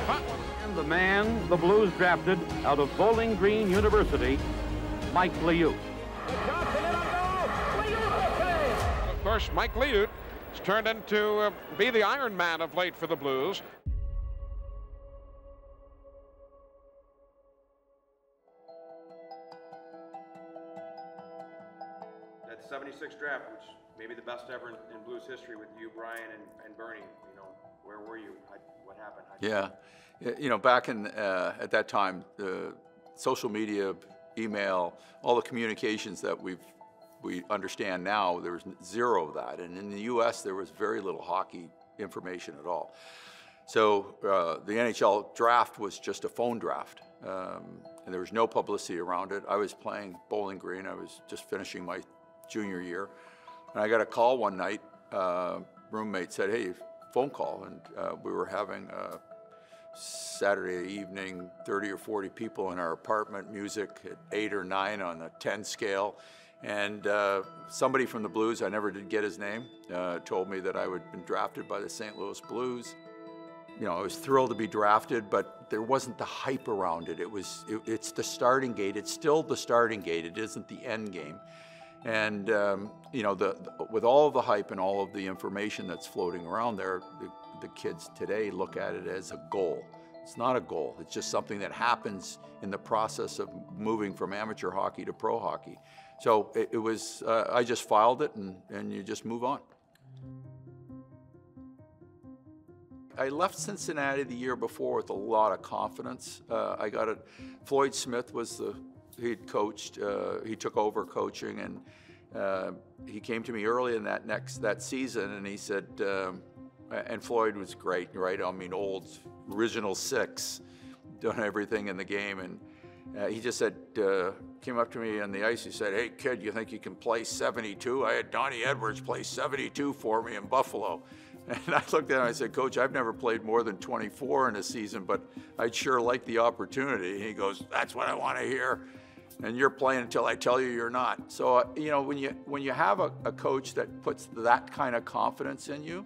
punt. And the man the Blues drafted out of Bowling Green University, Mike Liut. Of course, Mike Liut has turned into be the Iron Man of late for the Blues. That 76 draft, which may be the best ever in Blues history with you, Brian, and Bernie, you know, where were you? What happened? Yeah, you know, back in at that time, social media, email, all the communications that we understand now, there was zero of that. And in the U.S., there was very little hockey information at all. So the NHL draft was just a phone draft, and there was no publicity around it. I was playing Bowling Green. I was just finishing my junior year. And I got a call one night. Roommate said, hey, phone call. And we were having a Saturday evening, 30 or 40 people in our apartment, music at 8 or 9 on a 10 scale. And somebody from the Blues, I never did get his name, told me that I had been drafted by the St. Louis Blues. You know, I was thrilled to be drafted, but there wasn't the hype around it. It's the starting gate. It's still the starting gate. It isn't the end game. And you know, with all of the hype and all of the information that's floating around there, the kids today look at it as a goal. It's not a goal. It's just something that happens in the process of moving from amateur hockey to pro hockey. So it was, I just filed it, and you just move on. I left Cincinnati the year before with a lot of confidence. I got it. Floyd Smith was he'd coached, he took over coaching, and he came to me early in that season, and he said, and Floyd was great, right? I mean, old, original six, done everything in the game, and he just said, came up to me on the ice, he said, hey kid, you think you can play 72? I had Donnie Edwards play 72 for me in Buffalo. And I looked at him and I said, Coach, I've never played more than 24 in a season, but I'd sure like the opportunity. And he goes, that's what I want to hear. And you're playing until I tell you you're not. So, you know, when you have a coach that puts that kind of confidence in you,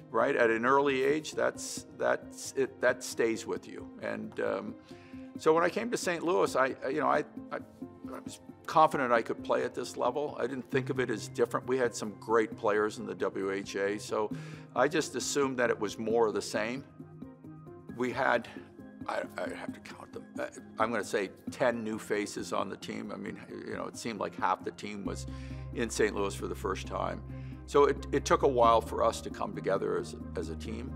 right, at an early age, that stays with you. And so when I came to St. Louis, I was confident I could play at this level. I didn't think of it as different. We had some great players in the WHA, so I just assumed that it was more of the same. We had, I have to count them, I'm going to say 10 new faces on the team. I mean, you know, it seemed like half the team was in St. Louis for the first time. So it took a while for us to come together as a team.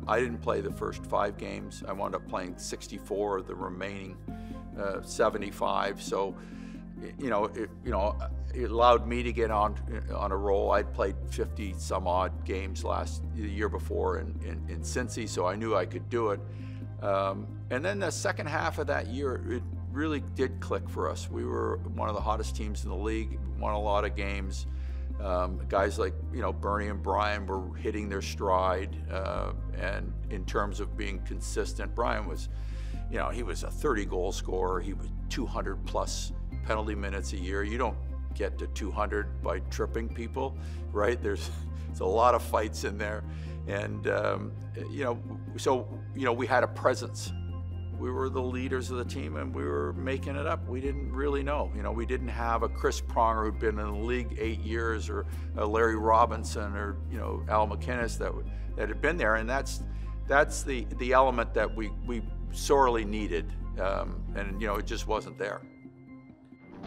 I didn't play the first 5 games. I wound up playing 64 of the remaining 75. So, you know, it allowed me to get on a roll. I'd played 50 some odd games the year before in Cincy, so I knew I could do it. And then the second half of that year, it really did click for us. We were one of the hottest teams in the league, won a lot of games. Guys like, you know, Bernie and Brian were hitting their stride, and in terms of being consistent, Brian was, you know, he was a 30-goal scorer. He was 200+ penalty minutes a year. You don't get to 200 by tripping people, right? There's a lot of fights in there, and you know, so you know, we had a presence. We were the leaders of the team, and we were making it up. We didn't really know. You know, we didn't have a Chris Pronger who'd been in the league 8 years, or a Larry Robinson, or, you know, Al McInnes that had been there. And that's the element that we sorely needed, and you know, it just wasn't there.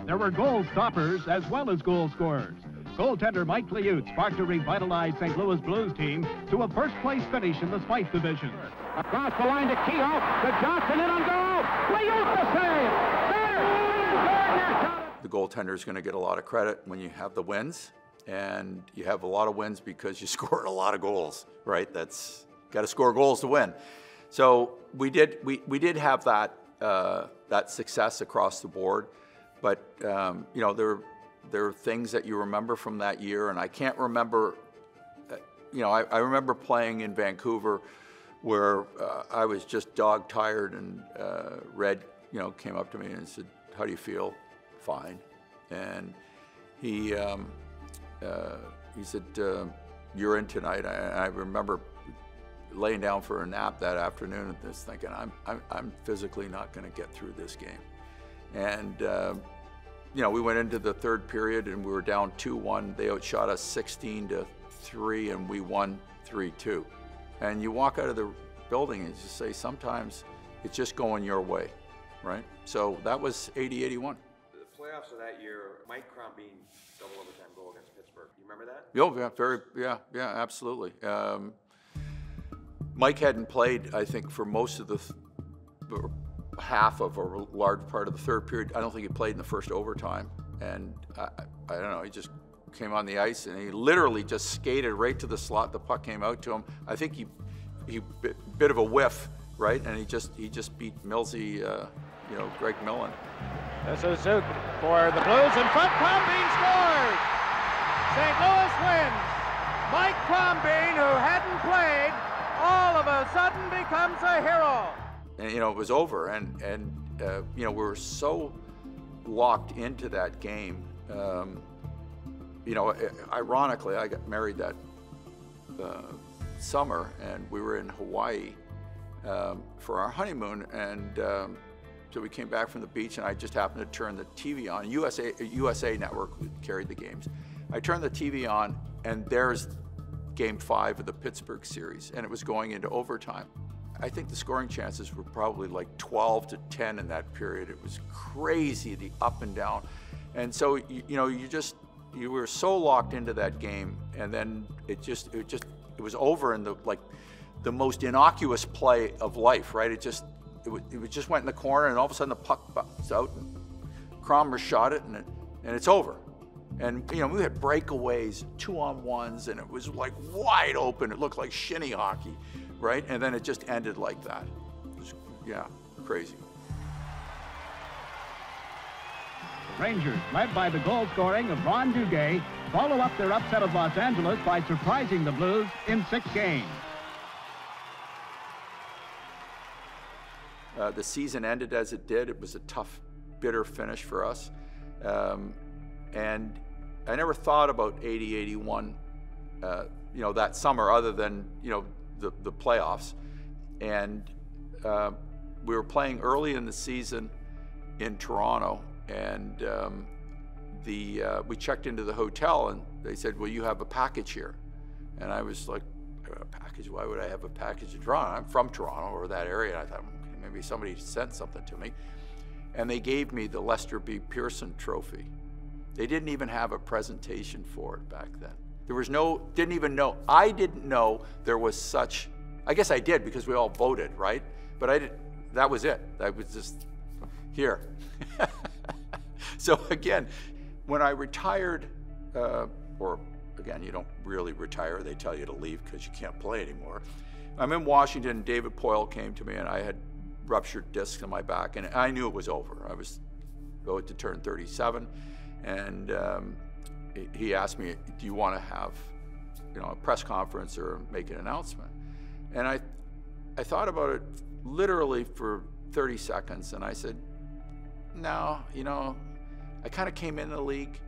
There were goal stoppers as well as goal scorers. Goaltender Mike Liut sparked a revitalized St. Louis Blues team to a first-place finish in the Spice Division. Across the line to Kehoe, to Johnson, in on goal. Liut the save. There. The goaltender is going to get a lot of credit when you have the wins, and you have a lot of wins because you scored a lot of goals, right? That's got to score goals to win. So we did have that that success across the board, but you know, there are things that you remember from that year, and I can't remember. You know, I remember playing in Vancouver, where I was just dog tired, and Red, you know, came up to me and said, "How do you feel?" "Fine." And he said, "You're in tonight." I remember laying down for a nap that afternoon and just thinking, I'm physically not going to get through this game. And you know, we went into the third period and we were down 2-1. They outshot us 16-3, and we won 3-2. And you walk out of the building and just say, sometimes it's just going your way, right? So that was 80-81. The playoffs of that year, Mike Crombeen double overtime goal against Pittsburgh. You remember that? Oh, yeah, absolutely. Mike hadn't played, I think, for most of the half of a large part of the third period. I don't think he played in the first overtime. And I don't know, he just came on the ice and he literally just skated right to the slot. The puck came out to him. I think he bit of a whiff, right? And he just beat Millsy, you know, Greg Millen. This is Zook for the Blues in front. Crombeen scores! St. Louis wins. Mike Crombeen, who hadn't played, all of a sudden becomes a hero. And, you know, it was over. And you know, we were so locked into that game. You know, ironically, I got married that summer, and we were in Hawaii for our honeymoon, and so we came back from the beach, and I just happened to turn the TV on. USA Network carried the games. I turned the TV on, and there's Game 5 of the Pittsburgh series, and it was going into overtime. I think the scoring chances were probably like 12-10 in that period. It was crazy, the up and down. And so, you know, you were so locked into that game, and then it was over in the most innocuous play of life, right? It just went in the corner, and all of a sudden the puck bounced out, and Cromer shot it, and it's over. And you know, we had breakaways, 2-on-1s, and it was like wide open. It looked like shinny hockey, right? And then it just ended like that. It was, yeah, crazy. The Rangers, led by the goal scoring of Ron Duguay, follow up their upset of Los Angeles by surprising the Blues in 6 games. The season ended as it did. It was a tough, bitter finish for us. And I never thought about 80-81, you know, that summer, other than, you know, the playoffs. And we were playing early in the season in Toronto, and we checked into the hotel, and they said, well, you have a package here. And I was like, a package? Why would I have a package in Toronto? I'm from Toronto, or that area. And I thought, okay, maybe somebody sent something to me. And they gave me the Lester B. Pearson Trophy. They didn't even have a presentation for it back then. There was didn't even know. I didn't know there was such, I guess I did because we all voted, right? But that was it. That was just here. So again, when I retired, or again, you don't really retire, they tell you to leave because you can't play anymore. I'm in Washington, David Poyle came to me, and I had ruptured discs in my back, and I knew it was over. I was about to turn 37. And he asked me, do you want to have, you know, a press conference or make an announcement? And I thought about it literally for 30 seconds, and I said, no, you know, I kind of came in the league,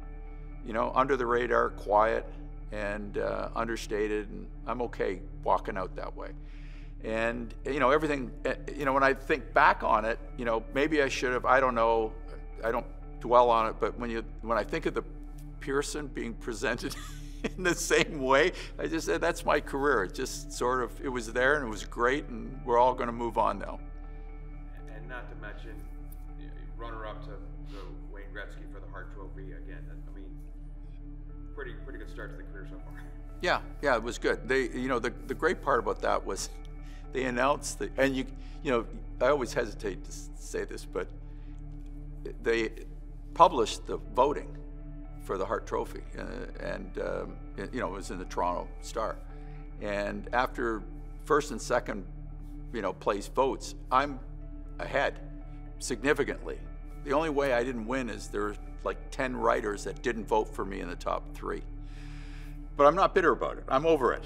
you know, under the radar, quiet, and understated, and I'm okay walking out that way. And, you know, everything, you know, when I think back on it, you know, maybe I should have, I don't know, I don't dwell on it, but when I think of the Pearson being presented in the same way, I just said, that's my career. It just sort of, it was there and it was great, and we're all going to move on now. And not to mention, you know, runner-up to Wayne Gretzky for the Hart Trophy again. I mean, pretty good start to the career so far. Yeah, it was good. You know, the great part about that was they announced and you know, I always hesitate to say this, but they published the voting for the Hart Trophy, and you know, it was in the Toronto Star. And after first and second, you know, place votes, I'm ahead significantly. The only way I didn't win is there were like 10 writers that didn't vote for me in the top 3. But I'm not bitter about it. I'm over it.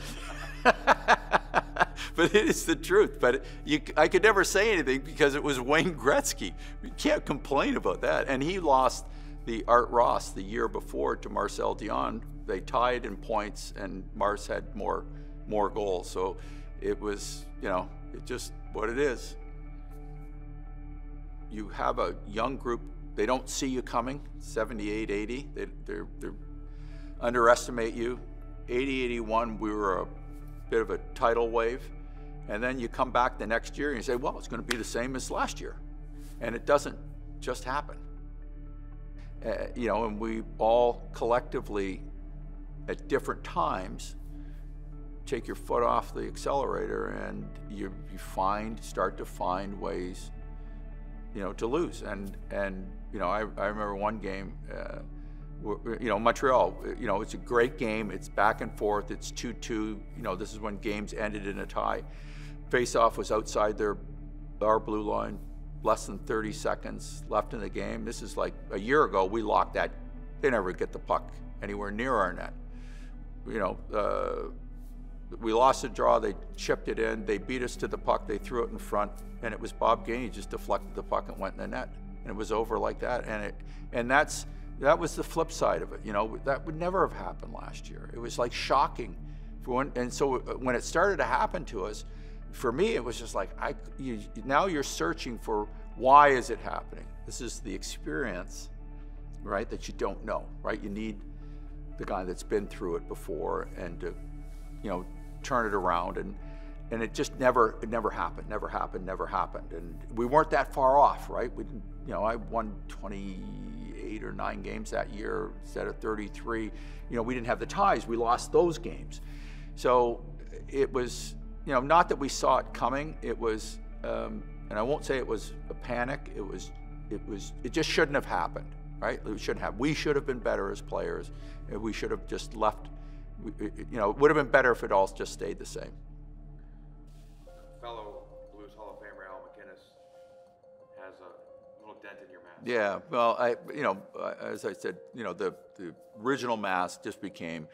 But it is the truth. But I could never say anything because it was Wayne Gretzky. You can't complain about that. And he lost the Art Ross the year before to Marcel Dion. They tied in points, and Mars had more goals. So it was, you know, it just what it is. You have a young group, they don't see you coming, 78, 80, they underestimate you. 80, 81, we were a bit of a tidal wave. And then you come back the next year and you say, well, it's going to be the same as last year. And it doesn't just happen. You know, and we all collectively at different times take your foot off the accelerator, and you start to find ways, you know, to lose. And you know, I remember one game, you know, Montreal, you know, it's a great game. It's back and forth. It's 2-2. You know, this is when games ended in a tie. Face-off was outside our blue line, less than 30 seconds left in the game. This is like a year ago, we locked that. They never get the puck anywhere near our net. You know, we lost the draw, they chipped it in, they beat us to the puck, they threw it in front, and it was Bob Gainey just deflected the puck and went in the net. And it was over like that. And that was the flip side of it. You know, that would never have happened last year. It was like shocking. And so when it started to happen to us, for me, it was just like, now you're searching for why is it happening? This is the experience, right, that you don't know, right? You need the guy that's been through it before and to, you know, turn it around. And it just never happened. And we weren't that far off, right? We didn't, you know, I won 28 or 9 games that year instead of 33. You know, we didn't have the ties. We lost those games. So it was, you know, not that we saw it coming. It was, and I won't say it was a panic. It just shouldn't have happened, right? It shouldn't have. We should have been better as players. We should have just left. You know, it would have been better if it all just stayed the same. Fellow Blues Hall of Famer Al MacInnis has a little dent in your mask. Yeah, well, you know, as I said, you know, the original mask just became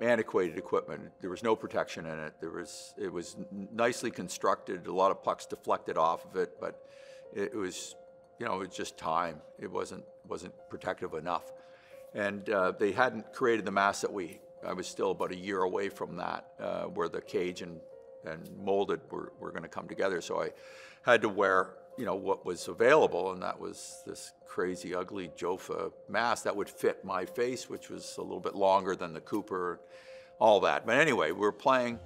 antiquated equipment. There was no protection in it. It was nicely constructed. A lot of pucks deflected off of it, but it was, you know, it was just time. It wasn't protective enough, and they hadn't created the mask that I was still about a year away from that, where the cage and molded were going to come together. So I had to wear, you know, what was available, and that was this crazy, ugly Jofa mask that would fit my face, which was a little bit longer than the Cooper, all that. But anyway, we were playing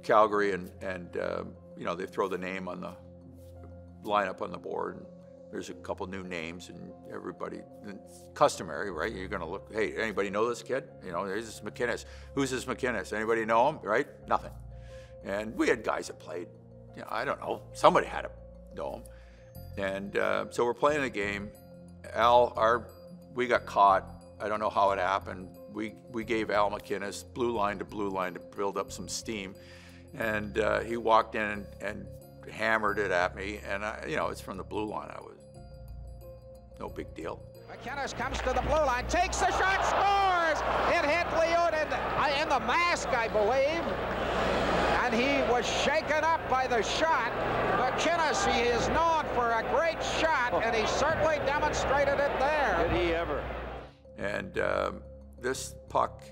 Calgary, and you know, they throw the name on the lineup on the board, and there's a couple new names, and everybody, it's customary, right? You're going to look, hey, anybody know this kid? You know, there's this MacInnis. Who's this MacInnis? Anybody know him, right? Nothing. And we had guys that played, you know, I don't know, somebody had to know him. And so we're playing a game. We got caught. I don't know how it happened. We gave Al MacInnis blue line to build up some steam. And he walked in and hammered it at me. And, you know, it's from the blue line. No big deal. MacInnis comes to the blue line, takes the shot, scores! It hit Liut in the mask, I believe. And he was shaken up by the shot. MacInnis, he is known for a great shot, and he certainly demonstrated it there. Did he ever? And this puck,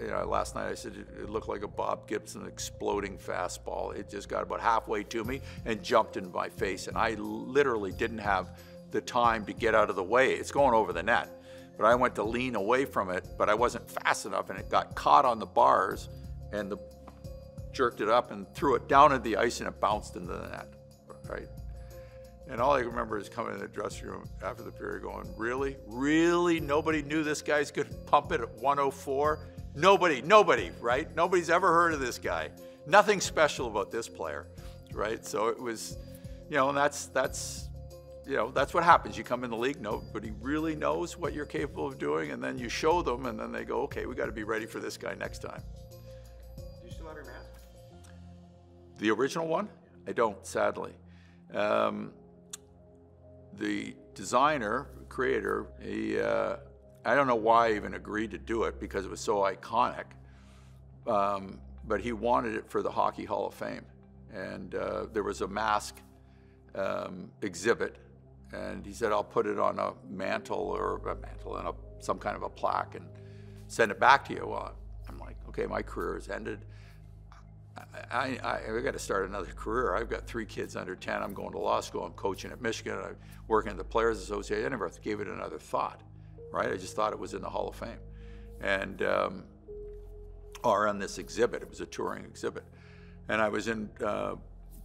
you know, last night I said it looked like a Bob Gibson exploding fastball. It just got about halfway to me and jumped in my face, and I literally didn't have the time to get out of the way. It's going over the net, but I went to lean away from it, but I wasn't fast enough, and it got caught on the bars, and jerked it up and threw it down at the ice, and it bounced into the net, right? And all I remember is coming in the dressing room after the period going, really? Really? Nobody knew this guy's gonna pump it at 104? Nobody, right? Nobody's ever heard of this guy. Nothing special about this player, right? So it was, you know, and that's you know, that's what happens. You come in the league, nobody really knows what you're capable of doing, and then you show them, and then they go, okay, we got to be ready for this guy next time. Do you still have your mask? The original one? I don't, sadly. The designer, creator, I don't know why I even agreed to do it because it was so iconic, but he wanted it for the Hockey Hall of Fame. And there was a mask exhibit, and he said, I'll put it on a mantle and some kind of a plaque and send it back to you. Well, I'm like, okay, my career has ended. I got to start another career. I've got 3 kids under 10. I'm going to law school. I'm coaching at Michigan. I'm working at the Players Association. I never gave it another thought, right? I just thought it was in the Hall of Fame. And, or on this exhibit. It was a touring exhibit. And I was in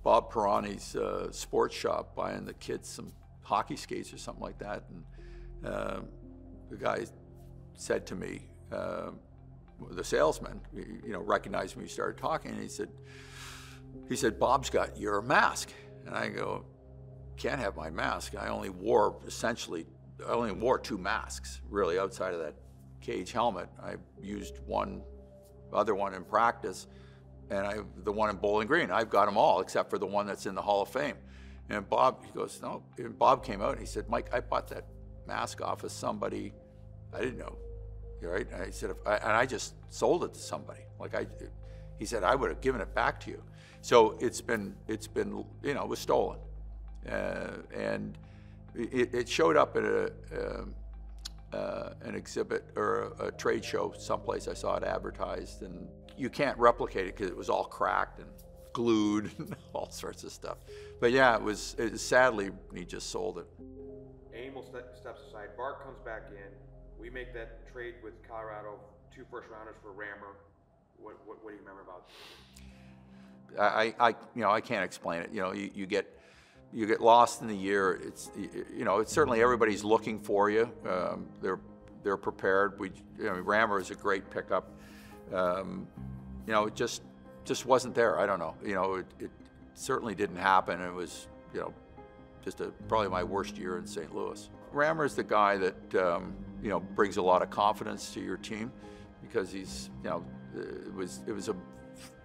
Bob Pirani's sports shop buying the kids some hockey skates or something like that. And the guy said to me, the salesman, recognized me, started talking, and he said, Bob's got your mask. And I go, can't have my mask. I only wore 2 masks, really, outside of that cage helmet. I used other one in practice, and the one in Bowling Green. I've got them all, except for the one that's in the Hall of Fame. And Bob, he goes, no. And Bob came out and he said, Mike, I bought that mask off of somebody I didn't know. Right? And I said, and I just sold it to somebody. He said, I would have given it back to you. So it's been, it was stolen. And it showed up at an exhibit or a trade show someplace. I saw it advertised, and you can't replicate it because it was all cracked and glued and all sorts of stuff. But yeah, it was sadly, he just sold it. Emil steps aside, Bart comes back in. We make that trade with Colorado, 2 first-rounders for Rammer. What do you remember about it? I can't explain it. You get lost in the year. It's certainly everybody's looking for you. They're prepared. Rammer is a great pickup. It just wasn't there. I don't know. It certainly didn't happen. It was just probably my worst year in St. Louis. Rammer is the guy that brings a lot of confidence to your team, because he's it was a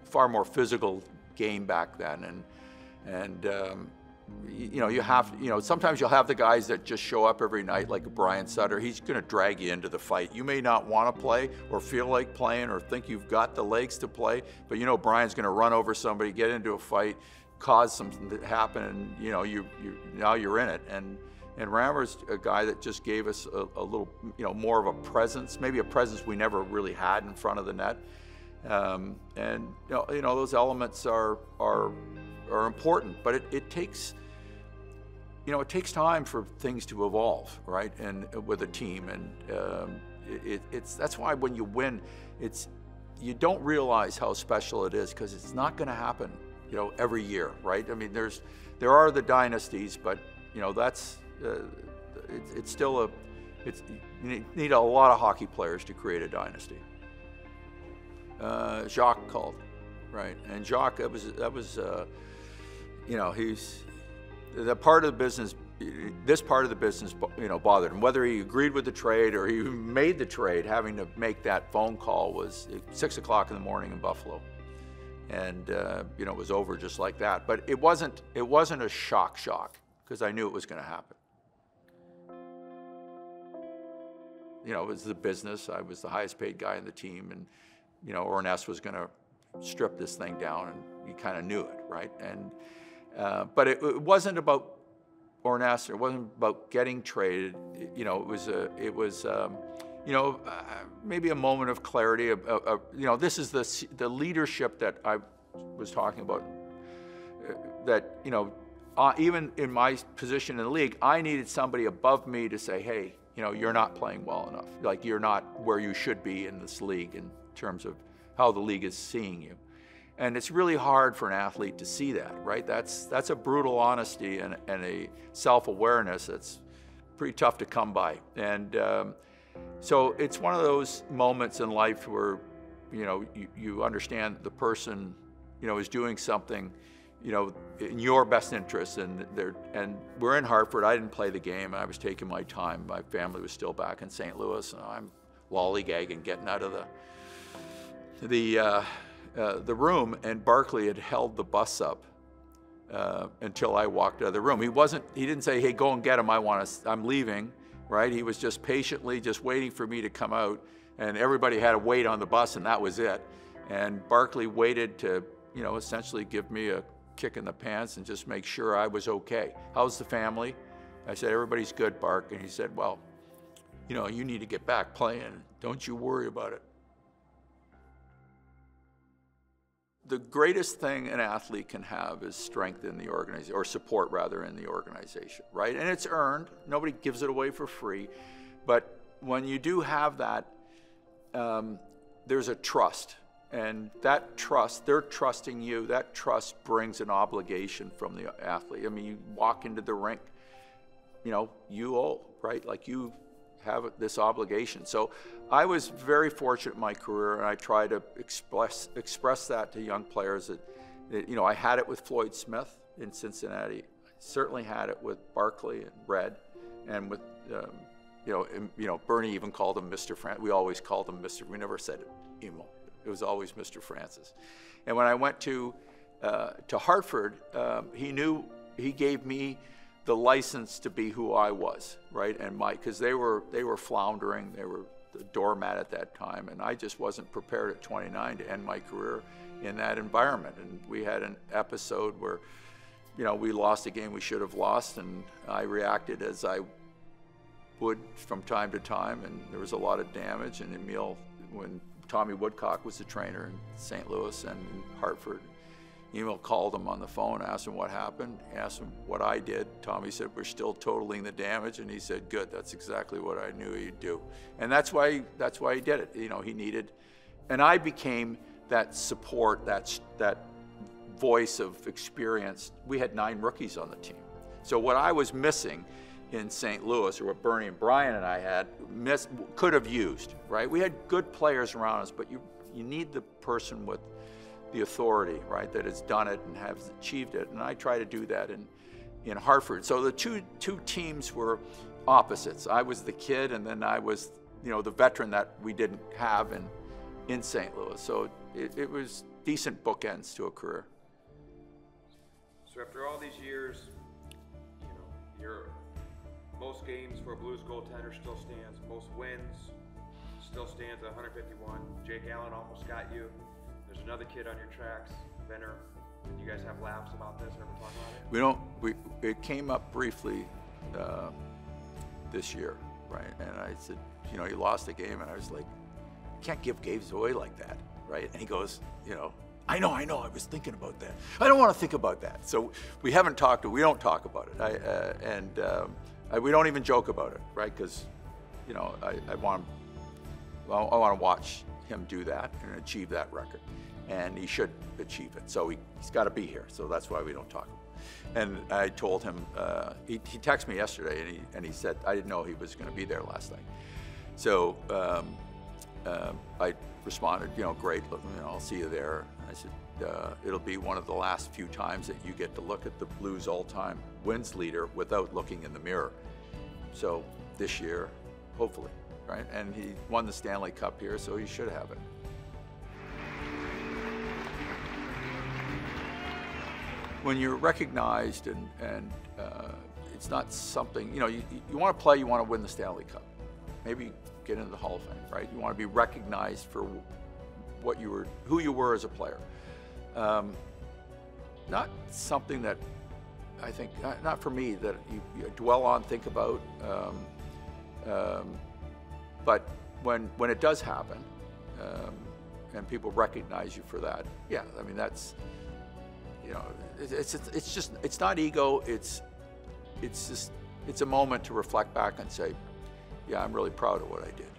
far more physical game back then, and you have sometimes you'll have the guys that just show up every night, like Brian Sutter. He's going to drag you into the fight. You may not want to play or feel like playing or think you've got the legs to play, but Brian's going to run over somebody, get into a fight, cause something to happen, and now you're in it. And Rammer's a guy that just gave us a little, more of a presence, maybe a presence we never really had in front of the net. And those elements are important, but it takes, it takes time for things to evolve, right? And with a team, and that's why when you win, you don't realize how special it is, because it's not going to happen, every year, right? I mean, there are the dynasties, but that's. It's still you need a lot of hockey players to create a dynasty. Jacques called, right? And Jacques, he's the part of the business. This part of the business, bothered him. Whether he agreed with the trade or he made the trade, having to make that phone call was 6 o'clock in the morning in Buffalo, and it was over just like that. But it wasn't a shock, because I knew it was going to happen. It was the business. I was the highest paid guy in the team, and Ornest was going to strip this thing down, and you kind of knew it, right? And but it wasn't about Ornest. It wasn't about getting traded. It was maybe a moment of clarity. This is the leadership that I was talking about. That even in my position in the league, I needed somebody above me to say, hey, you're not playing well enough. Like, you're not where you should be in this league in terms of how the league is seeing you. And it's really hard for an athlete to see that, right? That's a brutal honesty and a self-awareness that's pretty tough to come by. And so it's one of those moments in life where, you understand the person, is doing something, in your best interest, and we're in Hartford. I didn't play the game. I was taking my time. My family was still back in St. Louis, and I'm lollygagging, getting out of the room. And Barkley had held the bus up until I walked out of the room. He didn't say, "Hey, go and get him. I'm leaving." Right? He was just patiently just waiting for me to come out, and everybody had to wait on the bus, and that was it. And Barkley waited to, essentially give me a kick in the pants and just make sure I was okay. How's the family? I said, everybody's good, Bark. And he said, well, you need to get back playing. Don't you worry about it. the greatest thing an athlete can have is strength in the organization, or support rather in the organization, right? And it's earned. Nobody gives it away for free. But when you do have that, there's a trust. And that trust, they're trusting you, that trust brings an obligation from the athlete. I mean, you walk into the rink, you know, you owe, right? Like you have this obligation. So I was very fortunate in my career, and I try to express that to young players that, you know, I had it with Floyd Smith in Cincinnati. I certainly had it with Barkley and Red, and with, you know, Bernie even called him Mr. Francis. We always called him Mr. We never said Emo. It was always Mr. Francis. And when I went to Hartford, he gave me the license to be who I was, right? And because they were floundering, they were the doormat at that time, and I just wasn't prepared at 29 to end my career in that environment. And we had an episode where, you know, we lost a game we should have lost, and I reacted as I would from time to time, and there was a lot of damage. And Emil, when Tommy Woodcock was the trainer in St. Louis and in Hartford, Emil called him on the phone, asked him what happened, asked him what I did. Tommy said, we're still totaling the damage, and he said, good, that's exactly what I knew he'd do. And that's why he did it. You know, he needed, and I became that support, that voice of experience. We had 9 rookies on the team. So what I was missing in St. Louis, or what Bernie and Brian and I had, could have used, right? We had good players around us, but you need the person with the authority, right, that has done it and has achieved it. And I try to do that in Hartford. So the two teams were opposites. I was the kid, and then I was, you know, the veteran that we didn't have in St. Louis. So it was decent bookends to a career. So after all these years, you know, your most games for a Blues goaltender still stands. Most wins still stands at 151. Jake Allen almost got you. There's another kid on your tracks, Venner. You guys have laughs about this? Ever talk about it? It came up briefly this year, right? And I said, you know, he lost a game, and I was like, you can't give games away like that, right? And he goes, you know, I know, I was thinking about that. I don't want to think about that. So we don't talk about it. We don't even joke about it, right? Because, you know, I want to watch him do that and achieve that record, and he should achieve it. So he's got to be here. So that's why we don't talk. And I told him, he texted me yesterday, and he said, I didn't know he was going to be there last night. So I responded, you know, great, look, you know, I'll see you there. And I said, it'll be one of the last few times that you get to look at the Blues all-time wins leader without looking in the mirror. So this year, hopefully. Right? And he won the Stanley Cup here, so he should have it. When you're recognized, and it's not something, you know, you want to play, you want to win the Stanley Cup. Maybe get into the Hall of Fame, right? You want to be recognized for who you were as a player. Not something that I think, not for me, that you dwell on, think about. But when it does happen, and people recognize you for that, yeah, I mean, that's, you know, it's not ego. It's a moment to reflect back and say, yeah, I'm really proud of what I did.